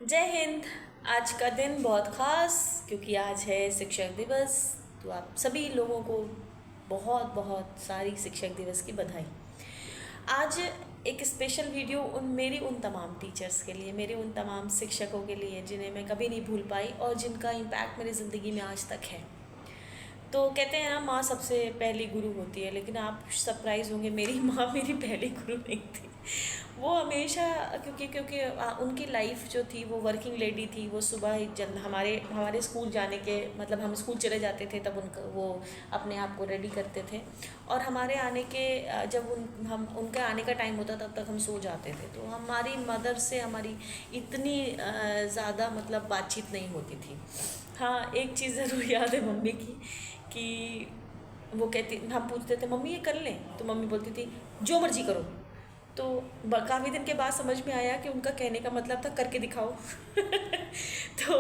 जय हिंद। आज का दिन बहुत ख़ास क्योंकि आज है शिक्षक दिवस। तो आप सभी लोगों को बहुत बहुत सारी शिक्षक दिवस की बधाई। आज एक स्पेशल वीडियो उन तमाम टीचर्स के लिए, मेरे उन तमाम शिक्षकों के लिए जिन्हें मैं कभी नहीं भूल पाई और जिनका इम्पैक्ट मेरी ज़िंदगी में आज तक है। तो कहते हैं ना, माँ सबसे पहली गुरु होती है, लेकिन आप सरप्राइज़ होंगे, मेरी माँ मेरी पहली गुरु नहीं थी। वो हमेशा, क्योंकि उनकी लाइफ जो थी वो वर्किंग लेडी थी। वो सुबह ही जब हमारे हमारे स्कूल जाने के, मतलब हम स्कूल चले जाते थे तब उनका वो अपने आप को रेडी करते थे, और हमारे आने के जब उनके आने का टाइम होता तब तक हम सो जाते थे। तो हमारी मदर से हमारी इतनी ज़्यादा मतलब बातचीत नहीं होती थी। हाँ, एक चीज़ ज़रूर याद है मम्मी की, कि वो कहती, हम पूछते थे मम्मी ये कर लें, तो मम्मी बोलती थी जो मर्जी करो। तो काफ़ी दिन के बाद समझ में आया कि उनका कहने का मतलब था करके दिखाओ। तो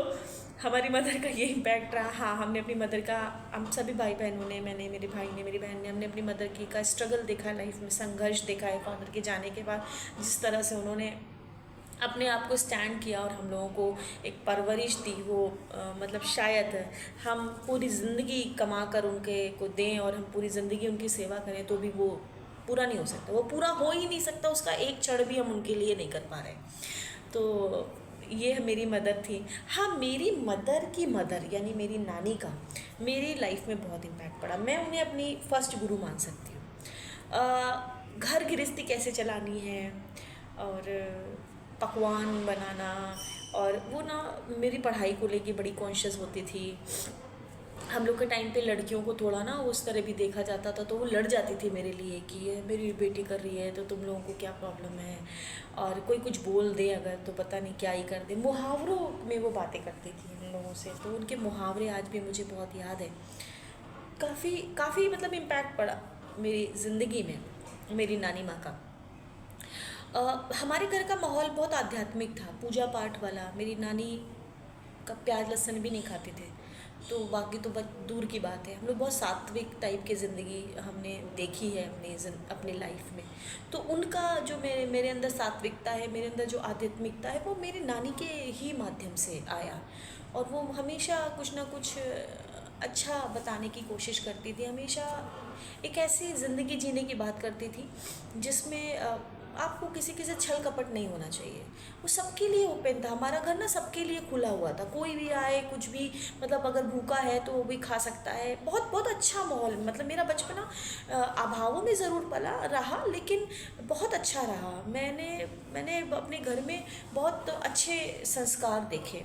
हमारी मदर का ये इम्पैक्ट रहा। हाँ, हमने अपनी मदर का, हम सभी भाई बहनों ने, मैंने, मेरे भाई ने, मेरी बहन ने, हमने अपनी मदर की का स्ट्रगल देखा है, लाइफ में संघर्ष देखा है। फादर के जाने के बाद जिस तरह से उन्होंने अपने आप को स्टैंड किया और हम लोगों को एक परवरिश दी, वो मतलब शायद हम पूरी ज़िंदगी कमा कर उनके को दें और हम पूरी ज़िंदगी उनकी सेवा करें तो भी वो पूरा नहीं हो सकता। वो पूरा हो ही नहीं सकता, उसका एक क्षण भी हम उनके लिए नहीं कर पा रहे। तो ये मेरी मदर थी। हाँ, मेरी मदर की मदर यानी मेरी नानी का मेरी लाइफ में बहुत इम्पैक्ट पड़ा। मैं उन्हें अपनी फर्स्ट गुरु मान सकती हूँ। घर गृहस्थी कैसे चलानी है और पकवान बनाना, और वो ना मेरी पढ़ाई को लेके बड़ी कॉन्शियस होती थी। हम लोग के टाइम पे लड़कियों को थोड़ा ना उस तरह भी देखा जाता था, तो वो लड़ जाती थी मेरे लिए कि ये मेरी बेटी कर रही है तो तुम लोगों को क्या प्रॉब्लम है, और कोई कुछ बोल दे अगर तो पता नहीं क्या ही कर दे। मुहावरों में वो बातें करती थी हम लोगों से, तो उनके मुहावरे आज भी मुझे बहुत याद है। काफ़ी काफ़ी मतलब इम्पैक्ट पड़ा मेरी ज़िंदगी में मेरी नानी माँ का। हमारे घर का माहौल बहुत आध्यात्मिक था, पूजा पाठ वाला। मेरी नानी का प्याज लहसुन भी नहीं खाते थे, तो बाकी तो बस दूर की बात है। हम लोग बहुत सात्विक टाइप की ज़िंदगी हमने देखी है अपनी लाइफ में। तो उनका जो मेरे अंदर सात्विकता है, मेरे अंदर जो आध्यात्मिकता है, वो मेरी नानी के ही माध्यम से आया। और वो हमेशा कुछ ना कुछ अच्छा बताने की कोशिश करती थी। हमेशा एक ऐसी ज़िंदगी जीने की बात करती थी जिसमें आपको किसी से छल कपट नहीं होना चाहिए। वो सबके लिए ओपन था। हमारा घर ना सबके लिए खुला हुआ था, कोई भी आए कुछ भी, मतलब अगर भूखा है तो वो भी खा सकता है। बहुत बहुत अच्छा माहौल, मतलब मेरा बचपना अभावों में ज़रूर पला रहा, लेकिन बहुत अच्छा रहा। मैंने अपने घर में बहुत अच्छे संस्कार देखे।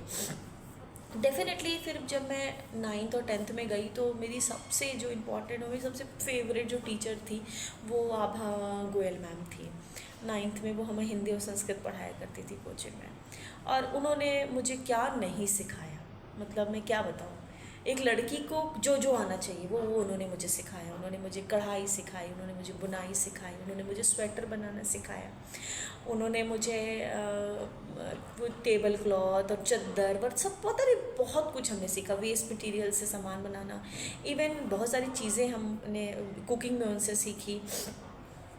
डेफिनेटली फिर जब मैं 9th और 10th में गई तो मेरी सबसे जो इम्पोर्टेंट और मेरी सबसे फेवरेट जो टीचर थी वो आभा गोयल मैम थी। 9th में वो हमें हिंदी और संस्कृत पढ़ाया करती थी कोचिंग में, और उन्होंने मुझे क्या नहीं सिखाया, मतलब मैं क्या बताऊँ। एक लड़की को जो जो आना चाहिए वो उन्होंने मुझे सिखाया। उन्होंने मुझे कढ़ाई सिखाई, उन्होंने मुझे बुनाई सिखाई, उन्होंने मुझे स्वेटर बनाना सिखाया, उन्होंने मुझे वो टेबल क्लॉथ और चादर और सब पता नहीं बहुत कुछ हमने सीखा। वेस्ट मटेरियल से सामान बनाना, इवन बहुत सारी चीज़ें हमने कुकिंग में उनसे सीखी।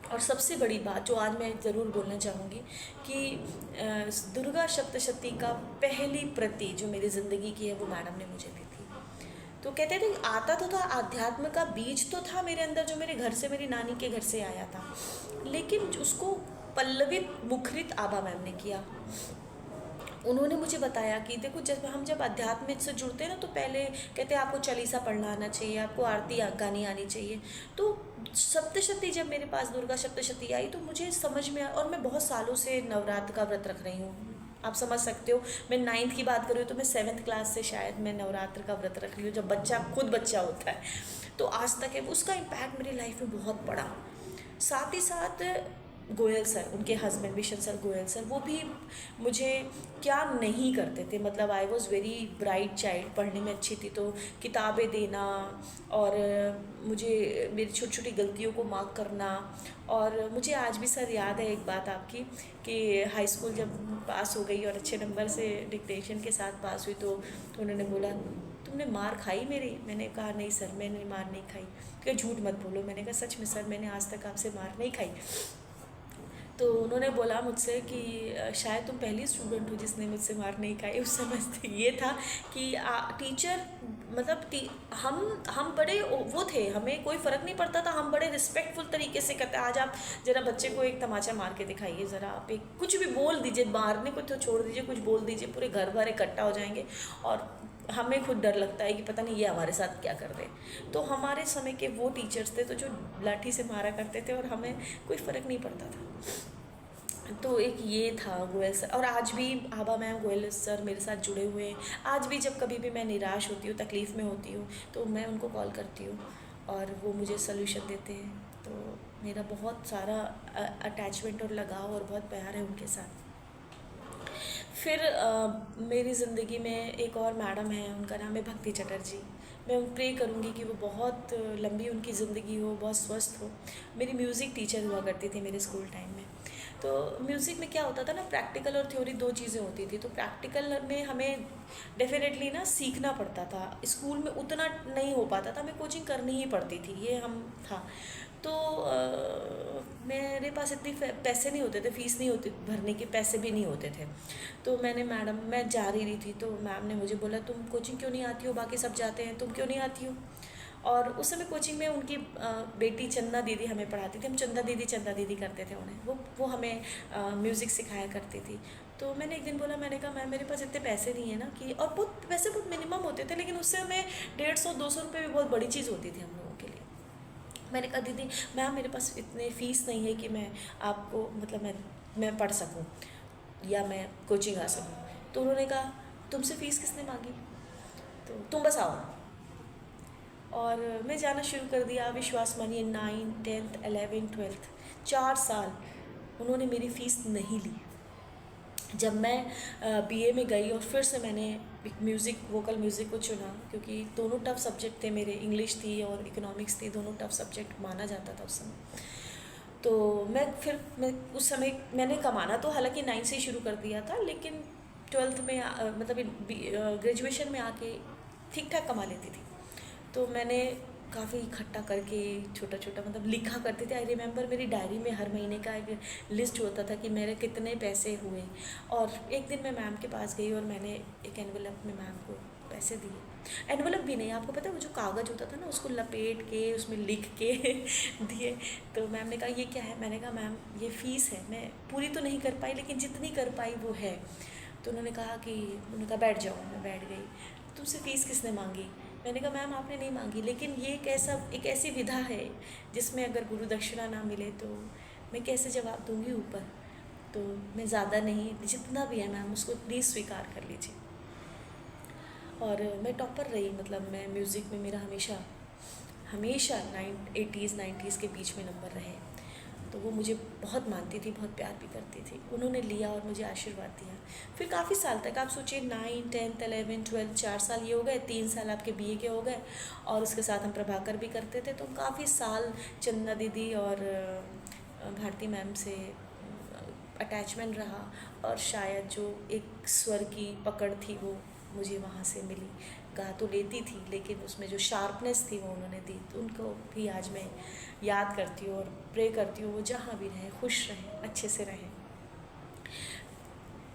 और सबसे बड़ी बात जो आज मैं ज़रूर बोलना चाहूँगी कि दुर्गा सप्तशती का पहली प्रति जो मेरी ज़िंदगी की है वो मैडम ने मुझे दी थी। तो कहते थे आता तो था, आध्यात्म का बीज तो था मेरे अंदर जो मेरे घर से, मेरी नानी के घर से आया था, लेकिन उसको पल्लवित मुखरित आभा मैम ने किया। उन्होंने मुझे बताया कि देखो जब अध्यात्म से जुड़ते हैं ना, तो पहले कहते हैं आपको चालीसा पढ़ना आना चाहिए, आपको आरती गानी आनी चाहिए। तो सप्तशती जब मेरे पास दुर्गा सप्तशती आई तो मुझे समझ में आया, और मैं बहुत सालों से नवरात्र का व्रत रख रही हूँ। आप समझ सकते हो, मैं 9th की बात कर रही हूँ तो मैं 7th क्लास से शायद मैं नवरात्र का व्रत रख रही हूँ, जब बच्चा खुद बच्चा होता है। तो आज तक है उसका इम्पैक्ट मेरी लाइफ में बहुत पड़ा। साथ ही साथ गोयल सर, उनके husband Vishan sir Goyal sir, वो भी मुझे क्या नहीं करते थे। मतलब I was very bright child, पढ़ने में अच्छी थी तो किताबें देना, और मुझे मेरी छोटी छोटी गलतियों को मार्क करना। और मुझे आज भी सर याद है एक बात आपकी, कि हाई स्कूल जब पास हो गई और अच्छे नंबर से डिक्टेशन के साथ पास हुई, तो उन्होंने बोला तुमने मार खाई मेरी? मैंने कहा नहीं सर, मैंने मार नहीं खाई। क्या झूठ मत बोलो। मैंने कहा सच में सर, मैंने आज तक आपसे मार नहीं खाई। तो उन्होंने बोला मुझसे कि शायद तुम पहली स्टूडेंट हो जिसने मुझसे मार नहीं खाई। उस समय से ये था कि टीचर मतलब हम बड़े वो थे, हमें कोई फ़र्क नहीं पड़ता था, हम बड़े रिस्पेक्टफुल तरीके से कहते आज आप ज़रा बच्चे को एक तमाचा मार के दिखाइए, ज़रा आप एक कुछ भी बोल दीजिए, मारने को तो छोड़ दीजिए, कुछ बोल दीजिए, पूरे घर भर इकट्ठा हो जाएंगे और हमें खुद डर लगता है कि पता नहीं ये हमारे साथ क्या कर दे। तो हमारे समय के वो टीचर्स थे तो जो लाठी से मारा करते थे और हमें कोई फ़र्क नहीं पड़ता था। तो एक ये था गोयल सर। और आज भी आभा मैम, गोयल सर मेरे साथ जुड़े हुए हैं। आज भी जब कभी भी मैं निराश होती हूँ, तकलीफ़ में होती हूँ, तो मैं उनको कॉल करती हूँ और वो मुझे सल्यूशन देते हैं। तो मेरा बहुत सारा अटैचमेंट और लगाव और बहुत प्यार है उनके साथ। फिर मेरी ज़िंदगी में एक और मैडम है, उनका नाम है भक्ति चटर्जी। मैं प्रे करूँगी कि वो बहुत लंबी उनकी ज़िंदगी हो, बहुत स्वस्थ हो। मेरी म्यूज़िक टीचर हुआ करती थी मेरे स्कूल टाइम में। तो म्यूज़िक में क्या होता था ना, प्रैक्टिकल और थ्योरी दो चीज़ें होती थी। तो प्रैक्टिकल में हमें डेफिनेटली ना सीखना पड़ता था, स्कूल में उतना नहीं हो पाता था, हमें कोचिंग करनी ही पड़ती थी, ये हम था। तो मेरे पास इतनी पैसे नहीं होते थे, फ़ीस नहीं होती, भरने के पैसे भी नहीं होते थे। तो मैं जा रही थी तो मैम ने मुझे बोला तुम कोचिंग क्यों नहीं आती हो, बाकी सब जाते हैं, तुम क्यों नहीं आती हो। और उस समय कोचिंग में उनकी बेटी चंदा दीदी हमें पढ़ाती थी, हम चंदा दीदी करते थे उन्हें, वो हमें म्यूज़िक सिखाया करती थी। तो मैंने एक दिन बोला, मैंने कहा मैम मेरे पास इतने पैसे नहीं है ना कि, और बहुत पैसे बहुत मिनिमम होते थे, लेकिन उससे हमें 150-200 रुपये भी बहुत बड़ी चीज़ होती थी हम लोगों के लिए। मैंने कहा दीदी मैम मेरे पास इतने फ़ीस नहीं है कि मैं आपको मतलब मैं पढ़ सकूं या मैं कोचिंग आ सकूं। तो उन्होंने कहा तुमसे फ़ीस किसने मांगी, तो तुम बस आओ। और मैं जाना शुरू कर दिया। विश्वास मानिए 9, 10th, 11, 12th 4 साल उन्होंने मेरी फ़ीस नहीं ली। जब मैं बीए में गई और फिर से मैंने वोकल म्यूज़िक को चुना, क्योंकि दोनों टफ सब्जेक्ट थे मेरे, इंग्लिश थी और इकोनॉमिक्स थी, दोनों टफ सब्जेक्ट माना जाता था उस समय। तो मैं उस समय मैंने कमाना तो हालांकि 9 से ही शुरू कर दिया था, लेकिन 12th में मतलब ग्रेजुएशन में आके ठीक ठाक कमा लेती थी। तो मैंने काफ़ी इकट्ठा करके छोटा छोटा मतलब लिखा करते थे। आई रिमेंबर मेरी डायरी में हर महीने का एक लिस्ट होता था कि मेरे कितने पैसे हुए। और एक दिन मैं मैम के पास गई और मैंने एक एनवेलप में मैम को पैसे दिए। एनवेलप भी नहीं, आपको पता है वो जो कागज़ होता था ना, उसको लपेट के उसमें लिख के दिए। तो मैम ने कहा ये क्या है। मैंने कहा मैम ये फ़ीस है, मैं पूरी तो नहीं कर पाई लेकिन जितनी कर पाई वो है। तो उन्होंने कहा बैठ जाओ। मैं बैठ गई। तुमसे फ़ीस किसने मांगी। मैंने कहा मैम आपने नहीं मांगी, लेकिन ये एक ऐसी विधा है जिसमें अगर गुरु दक्षिणा ना मिले तो मैं कैसे जवाब दूंगी ऊपर। तो मैं ज़्यादा नहीं, जितना भी है मैम उसको प्लीज़ स्वीकार कर लीजिए। और मैं टॉपर रही, मतलब मैं म्यूज़िक में मेरा हमेशा 80s 90s के बीच में नंबर रहे। तो वो मुझे बहुत मानती थी, बहुत प्यार भी करती थी। उन्होंने लिया और मुझे आशीर्वाद दिया। फिर काफ़ी साल तक, आप सोचिए 9, 10th, 11, 12 4 साल ये हो गए, 3 साल आपके बीए के हो गए और उसके साथ हम प्रभाकर भी करते थे। तो काफ़ी साल चंदा दीदी और भारती मैम से अटैचमेंट रहा। और शायद जो एक स्वर की पकड़ थी वो मुझे वहाँ से मिली। गा तो लेती थी लेकिन उसमें जो शार्पनेस थी वो उन्होंने दी। तो उनको भी आज मैं याद करती हूँ और प्रे करती हूँ वो जहाँ भी रहें खुश रहें, अच्छे से रहें।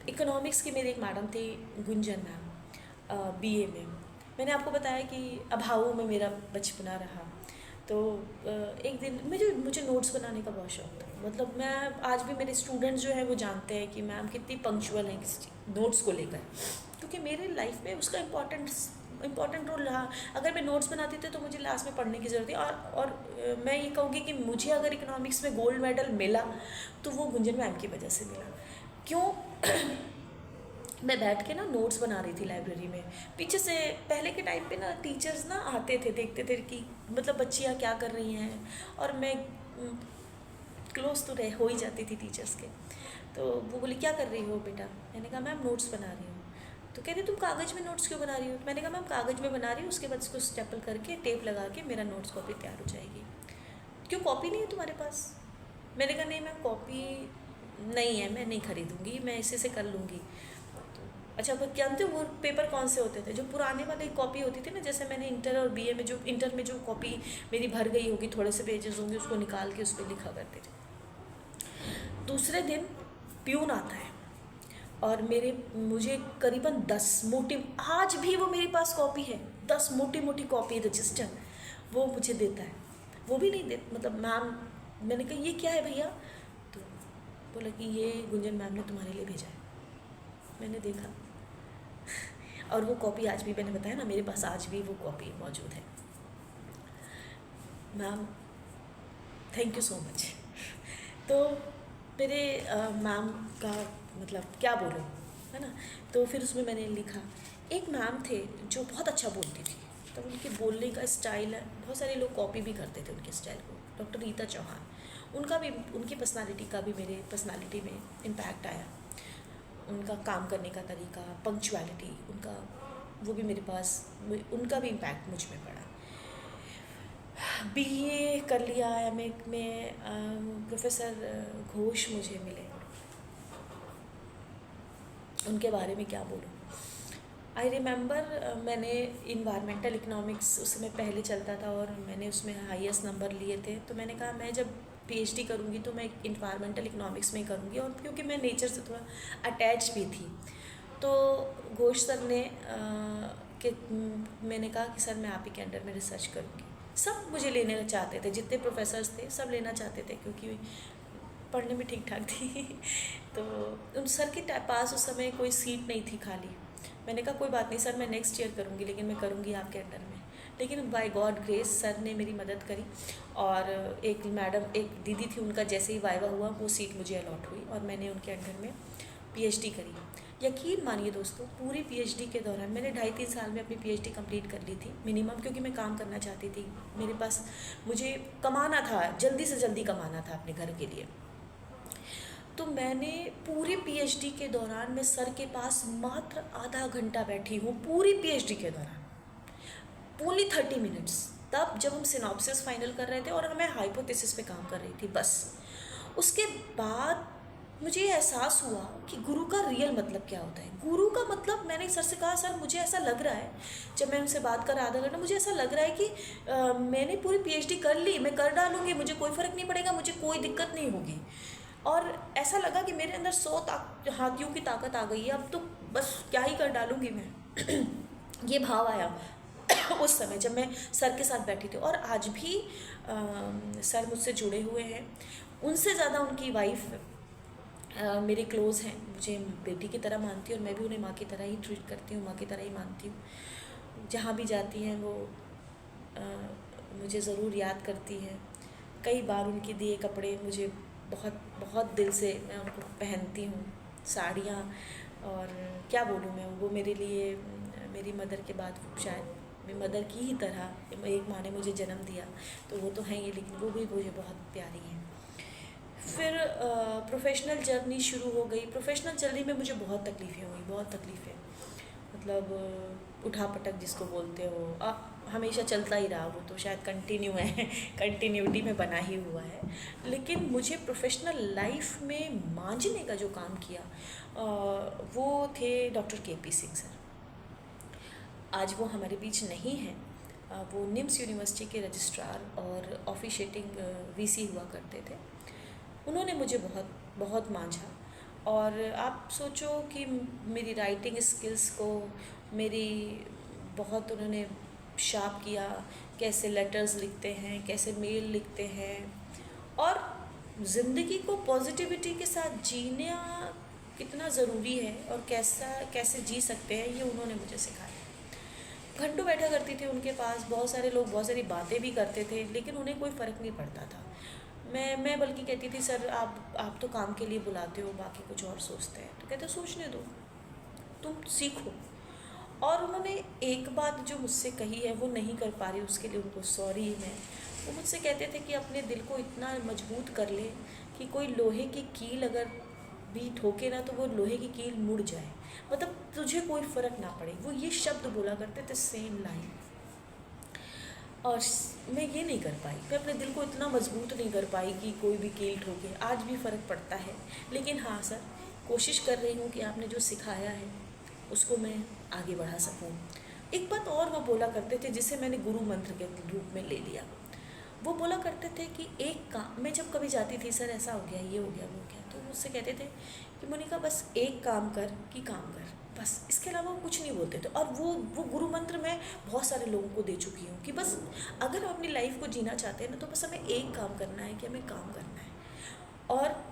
इकोनॉमिक्स की मेरी एक मैडम थी गुंजन मैम, बीए में। मैंने आपको बताया कि अभावों में मेरा बचपना रहा। तो एक दिन मुझे नोट्स बनाने का बहुत शौक था। मतलब मैं आज भी, मेरे स्टूडेंट्स जो हैं वो जानते हैं कि मैम कितनी पंक्चुअल हैं नोट्स को लेकर, क्योंकि मेरे लाइफ में उसका इम्पॉर्टेंट रोल रहा। अगर मैं नोट्स बनाती थी तो मुझे लास्ट में पढ़ने की ज़रूरत थी। और मैं ये कहूँगी कि मुझे अगर इकोनॉमिक्स में गोल्ड मेडल मिला तो वो गुंजन मैम की वजह से मिला। क्यों? मैं बैठ के ना नोट्स बना रही थी लाइब्रेरी में। पीछे से पहले के टाइम पे ना टीचर्स ना आते थे, देखते थे कि मतलब बच्चियाँ क्या कर रही हैं, और मैं क्लोज तो हो ही जाती थी टीचर्स के। तो वो बोली क्या कर रही हो बेटा। मैंने कहा मैम नोट्स बना रही हूँ। तो कहते तुम कागज़ में नोट्स क्यों बना रही हो। मैंने कहा मैम कागज़ में बना रही हूँ, उसके बाद इसको स्टेपल करके टेप लगा के मेरा नोट्स कॉपी तैयार हो जाएगी। क्यों कॉपी नहीं है तुम्हारे पास। मैंने कहा नहीं मैम कॉपी नहीं है, मैं नहीं खरीदूँगी, मैं इसी से कर लूँगी। अच्छा वो जानते हो वो पेपर कौन से होते थे, जो पुराने वाली कॉपी होती थी ना, जैसे मैंने इंटर और बीए में इंटर में जो कॉपी मेरी भर गई होगी, थोड़े से पेजेस होंगे, उसको निकाल के उस पर लिखा करते थे। दूसरे दिन प्यून आता है और मुझे करीबन 10 मोटी, आज भी वो मेरे पास कॉपी है, 10 मोटी मोटी कॉपी रजिस्टर वो मुझे देता है। वो भी नहीं दे, मतलब मैम, मैंने कहा ये क्या है भैया, तो बोला कि ये गुंजन मैम ने तुम्हारे लिए भेजा है। मैंने देखा और वो कॉपी आज भी, मैंने बताया ना, मेरे पास आज भी वो कॉपी मौजूद है। Ma'am thank you so much. तो मेरे मैम का मतलब क्या बोलूँ, है ना। तो फिर उसमें मैंने लिखा, एक मैम थे जो बहुत अच्छा बोलती थी, तो उनके बोलने का स्टाइल है, बहुत सारे लोग कॉपी भी करते थे उनके स्टाइल को, डॉक्टर रीता चौहान, उनका भी, उनकी पर्सनालिटी का भी मेरे पर्सनालिटी में इम्पैक्ट आया। उनका काम करने का तरीका, पंक्चुअलिटी, उनका वो भी मेरे पास, उनका भी इम्पैक्ट मुझ में पड़ा। बीए कर लिया, एमए में प्रोफेसर घोष मुझे मिले, उनके बारे में क्या बोलूँ। आई रिमेंबर मैंने इन्वायरमेंटल इकोनॉमिक्स उस समय पहले चलता था और मैंने उसमें हाईएस्ट नंबर लिए थे, तो मैंने कहा मैं जब पीएचडी करूँगी तो मैं इन्वायरमेंटल इकोनॉमिक्स में करूँगी, और क्योंकि मैं नेचर से थोड़ा अटैच भी थी। तो घोष सर ने कि मैंने कहा कि सर मैं आप ही के अंडर में रिसर्च करूँगी। सब मुझे लेना चाहते थे, जितने प्रोफेसर्स थे सब लेना चाहते थे, क्योंकि पढ़ने में ठीक ठाक थी। तो उन सर के पास उस समय कोई सीट नहीं थी खाली। मैंने कहा कोई बात नहीं सर, मैं नेक्स्ट ईयर करूँगी, लेकिन मैं करूँगी आपके अंडर में। लेकिन बाय गॉड ग्रेस सर ने मेरी मदद करी, और एक मैडम, एक दीदी थी, उनका जैसे ही वाइवा हुआ वो सीट मुझे अलॉट हुई और मैंने उनके अंडर में पीएचडी करी। यकीन मानिए दोस्तों, पूरी पीएचडी के दौरान मैंने 2.5-3 साल में अपनी पीएचडी कंप्लीट कर ली थी मिनिमम, क्योंकि मैं काम करना चाहती थी। मेरे पास, मुझे कमाना था, जल्दी से जल्दी कमाना था अपने घर के लिए। तो मैंने पूरी पीएचडी के दौरान मैं सर के पास मात्र आधा घंटा बैठी हूँ, पूरी पीएचडी के दौरान ओनली 30 मिनट्स, तब जब हम सिनॉप्सिस फाइनल कर रहे थे और मैं हाइपोथेसिस पे काम कर रही थी बस। उसके बाद मुझे एहसास हुआ कि गुरु का रियल मतलब क्या होता है। गुरु का मतलब, मैंने सर से कहा सर मुझे ऐसा लग रहा है, जब मैं उनसे बात कर आधा घंटा, मुझे ऐसा लग रहा है कि मैंने पूरी पीएचडी कर ली, मैं कर डालूँगी, मुझे कोई फ़र्क नहीं पड़ेगा, मुझे कोई दिक्कत नहीं होगी। और ऐसा लगा कि मेरे अंदर 100 हाथियों की ताकत आ गई है, अब तो बस क्या ही कर डालूँगी मैं। ये भाव आया उस समय जब मैं सर के साथ बैठी थी। और आज भी सर मुझसे जुड़े हुए हैं, उनसे ज़्यादा उनकी वाइफ मेरे क्लोज़ हैं, मुझे बेटी की तरह मानती है और मैं भी उन्हें माँ की तरह ही ट्रीट करती हूँ, माँ की तरह ही मानती हूँ। जहाँ भी जाती हैं वो मुझे ज़रूर याद करती हैं। कई बार उनके दिए कपड़े मुझे बहुत बहुत दिल से मैं उनको पहनती हूँ, साड़ियाँ, और क्या बोलूँ मैं, वो मेरे लिए, मेरी मदर के बाद शायद मेरी मदर की ही तरह, एक माँ ने मुझे जन्म दिया तो वो तो हैं ही, लेकिन वो भी मुझे बहुत प्यारी हैं। फिर प्रोफेशनल जर्नी शुरू हो गई। प्रोफेशनल जर्नी में मुझे बहुत तकलीफ़ें हुई, बहुत तकलीफ़ें, मतलब उठा पटक जिसको बोलते हो, हमेशा चलता ही रहा, वो तो शायद कंटिन्यू है, कंटिन्यूटी में बना ही हुआ है। लेकिन मुझे प्रोफेशनल लाइफ में मांझने का जो काम किया वो थे डॉक्टर केपी सिंह सर। आज वो हमारे बीच नहीं हैं, वो निम्स यूनिवर्सिटी के रजिस्ट्रार और ऑफिशिएटिंग वीसी हुआ करते थे। उन्होंने मुझे बहुत बहुत मांझा, और आप सोचो कि मेरी राइटिंग स्किल्स को मेरी बहुत उन्होंने शार्प किया, कैसे लेटर्स लिखते हैं, कैसे मेल लिखते हैं, और ज़िंदगी को पॉजिटिविटी के साथ जीना कितना ज़रूरी है और कैसे जी सकते हैं, ये उन्होंने मुझे सिखाया। घंटों बैठा करती थी उनके पास, बहुत सारे लोग बहुत सारी बातें भी करते थे, लेकिन उन्हें कोई फ़र्क नहीं पड़ता था। मैं बल्कि कहती थी सर आप तो काम के लिए बुलाते हो, बाकी कुछ और सोचते हैं। तो कहते सोचने दो, तुम सीखो। और उन्होंने एक बात जो मुझसे कही है, वो नहीं कर पा रही, उसके लिए उनको सॉरी मैं। वो मुझसे कहते थे कि अपने दिल को इतना मजबूत कर ले कि कोई लोहे की कील अगर भी ठोके ना, तो वो लोहे की कील मुड़ जाए, मतलब तुझे कोई फ़र्क ना पड़े। वो ये शब्द बोला करते थे, सेम लाइन। और मैं ये नहीं कर पाई, मैं अपने दिल को इतना मजबूत नहीं कर पाई कि कोई भी कील ठोके। आज भी फ़र्क पड़ता है, लेकिन हाँ सर, कोशिश कर रही हूँ कि आपने जो सिखाया है उसको मैं आगे बढ़ा सकूँ। एक बात और वो बोला करते थे, जिसे मैंने गुरु मंत्र के रूप में ले लिया। वो बोला करते थे कि एक काम, मैं जब कभी जाती थी सर ऐसा हो गया, ये हो गया, वो हो गया, तो वो मुझसे कहते थे कि मोनिका बस एक काम कर कि काम कर, बस इसके अलावा वो कुछ नहीं बोलते थे। और वो गुरु मंत्र मैं बहुत सारे लोगों को दे चुकी हूँ कि बस अगर हम अपनी लाइफ को जीना चाहते हैं ना, तो बस हमें एक काम करना है कि हमें काम करना है। और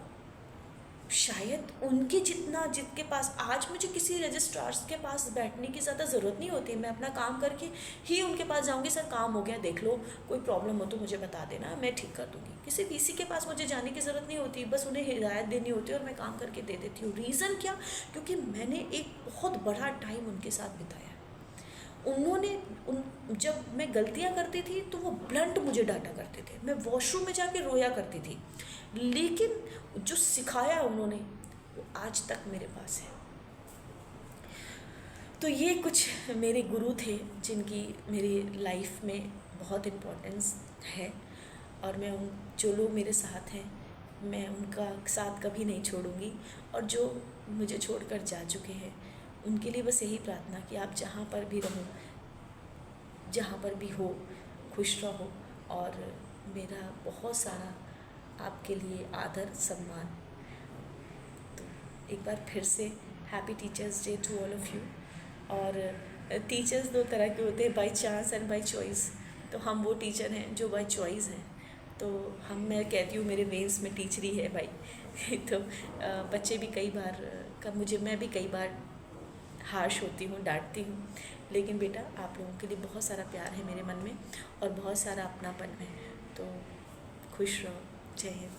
शायद उनके जितना जिनके पास आज मुझे किसी रजिस्ट्रार्स के पास बैठने की ज़्यादा ज़रूरत नहीं होती, मैं अपना काम करके ही उनके पास जाऊंगी, सर काम हो गया देख लो, कोई प्रॉब्लम हो तो मुझे बता देना, मैं ठीक कर दूंगी। किसी वीसी के पास मुझे जाने की ज़रूरत नहीं होती, बस उन्हें हिदायत देनी होती है और मैं काम करके दे देती हूँ। रीज़न क्या? क्योंकि मैंने एक बहुत बड़ा टाइम उनके साथ बिताया। जब मैं गलतियाँ करती थी तो वो ब्लंट मुझे डांटा करते थे, मैं वॉशरूम में जाके रोया करती थी, लेकिन जो सिखाया उन्होंने वो आज तक मेरे पास है। तो ये कुछ मेरे गुरु थे जिनकी मेरी लाइफ में बहुत इम्पोर्टेंस है, और मैं उन जो लोग मेरे साथ हैं मैं उनका साथ कभी नहीं छोड़ूंगी। और जो मुझे छोड़कर जा चुके हैं उनके लिए बस यही प्रार्थना कि आप जहाँ पर भी रहो, जहाँ पर भी हो, खुश रहो। और मेरा बहुत सारा आपके लिए आदर सम्मान। तो एक बार फिर से happy teachers day to all of you. और टीचर्स दो तरह के होते हैं, by chance and by choice. तो हम वो टीचर हैं जो बाय चॉइस हैं। तो मैं कहती हूँ मेरे वेन्स में टीचरी है भाई। तो बच्चे भी कई बार मैं भी कई बार हार्श होती हूँ, डांटती हूँ, लेकिन बेटा आप लोगों के लिए बहुत सारा प्यार है मेरे मन में और बहुत सारा अपनापन है। तो खुश रहो। जय हिंद।